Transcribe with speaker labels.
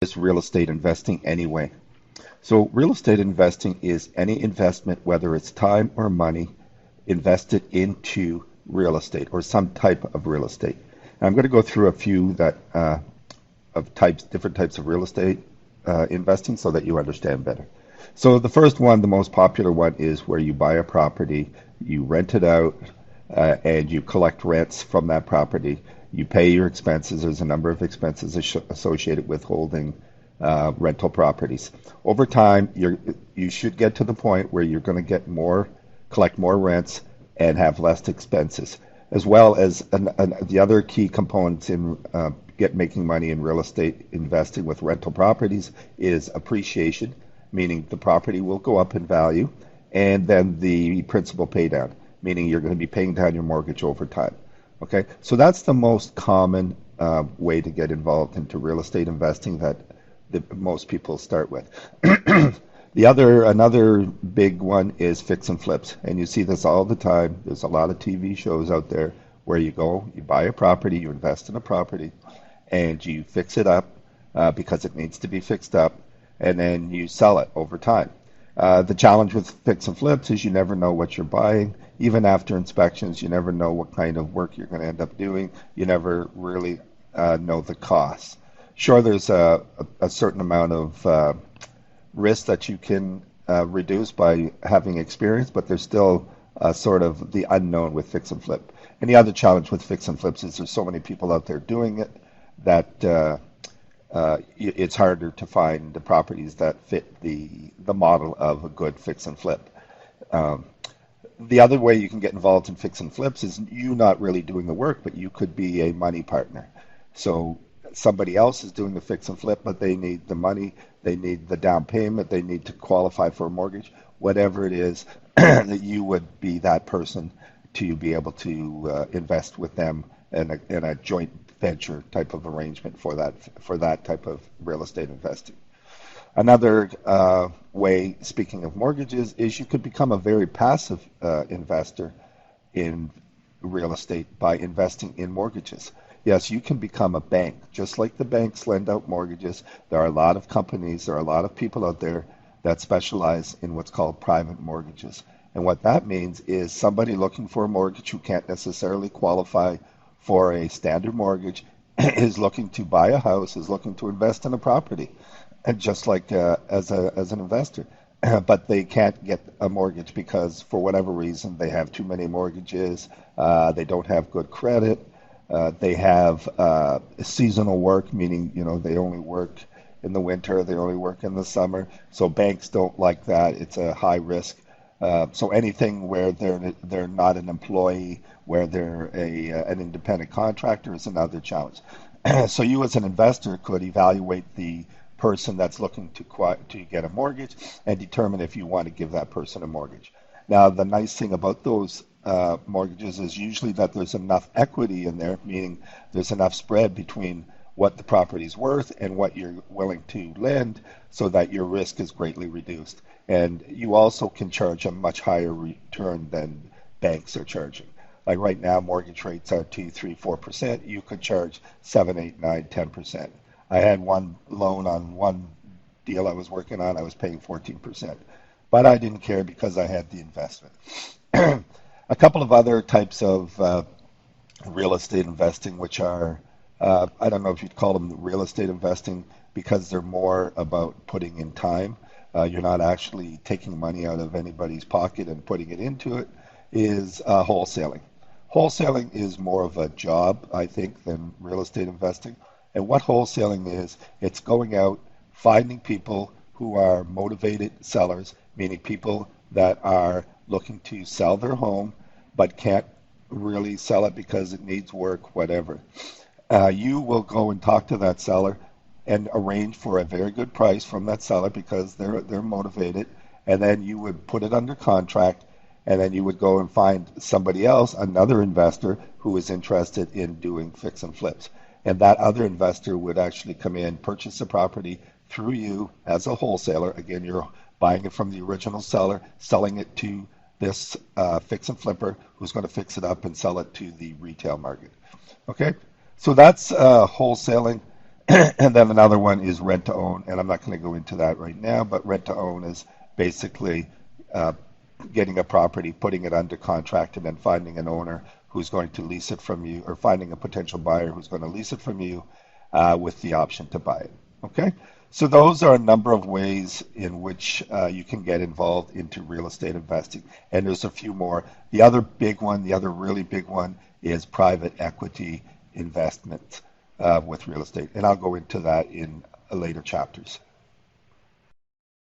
Speaker 1: is real estate investing anyway? So real estate investing is any investment, whether it's time or money, invested into real estate or some type of real estate. And I'm going to go through a few that of types, different types of real estate investing, so that you understand better. So the first one, the most popular one, is where you buy a property, you rent it out, and you collect rents from that property. You pay your expenses. There's a number of expenses associated with holding rental properties. Over time, you should get to the point where you're going to collect more rents and have less expenses, as well as the other key components in making money in real estate investing with rental properties is appreciation, meaning the property will go up in value, and then the principal pay down, meaning you're going to be paying down your mortgage over time. Okay, so that's the most common way to get involved into real estate investing that most people start with. Another big one is fix and flips, and you see this all the time. There's a lot of TV shows out there where you go, you buy a property, you invest in a property, and you fix it up because it needs to be fixed up, and then you sell it over time. The challenge with fix and flips is you never know what you're buying. Even after inspections, you never know what kind of work you're going to end up doing. You never really know the costs. Sure, there's a certain amount of risk that you can reduce by having experience, but there's still sort of the unknown with fix and flip. And the other challenge with fix and flips is there's so many people out there doing it that it's harder to find the properties that fit the model of a good fix and flip. The other way you can get involved in fix and flips is you not really doing the work, but you could be a money partner. So somebody else is doing the fix and flip, but they need the money, they need the down payment, they need to qualify for a mortgage, whatever it is, that you would be that person to be able to invest with them in a joint venture type of arrangement for that type of real estate investing. Another way, speaking of mortgages, is you could become a very passive investor in real estate by investing in mortgages. Yes, you can become a bank. Just like the banks lend out mortgages, there are a lot of companies, there are a lot of people out there that specialize in what's called private mortgages. And what that means is somebody looking for a mortgage who can't necessarily qualify for a standard mortgage is looking to buy a house, is looking to invest in a property, and just like as an investor. But they can't get a mortgage because for whatever reason they have too many mortgages, they don't have good credit, they have seasonal work, meaning they only work in the winter, they only work in the summer. So banks don't like that. It's a high risk. So anything where they're not an employee, where they're an independent contractor, is another challenge. So you as an investor could evaluate the person that's looking to get a mortgage and determine if you want to give that person a mortgage. Now, the nice thing about those mortgages is usually that there's enough equity in there, meaning there's enough spread between what the property's worth and what you're willing to lend, so that your risk is greatly reduced. And you also can charge a much higher return than banks are charging. Like right now, mortgage rates are 2, 3, 4%. You could charge 7, 8, 9, 10%. I had one loan on one deal I was working on. I was paying 14%, but I didn't care because I had the investment. A couple of other types of real estate investing, which are, I don't know if you'd call them real estate investing because they're more about putting in time. You're not actually taking money out of anybody's pocket and putting it into it, is wholesaling. Wholesaling is more of a job, I think, than real estate investing. And what wholesaling is, it's going out, finding people who are motivated sellers, meaning people that are looking to sell their home but can't really sell it because it needs work, whatever. You will go and talk to that seller and arrange for a very good price from that seller because they're motivated, and then you would put it under contract, and then you would go and find somebody else, another investor who is interested in doing fix and flips. And that other investor would actually come in, purchase the property through you as a wholesaler. Again, you're buying it from the original seller, selling it to this fix and flipper who's going to fix it up and sell it to the retail market. Okay, so that's wholesaling. And then another one is rent to own, and I'm not going to go into that right now, but rent to own is basically uh, getting a property, putting it under contract, and then finding an owner who's going to lease it from you, or finding a potential buyer who's going to lease it from you with the option to buy it. Okay? So those are a number of ways in which you can get involved into real estate investing. And there's a few more. The other big one, the other really big one, is private equity investment with real estate. And I'll go into that in later chapters.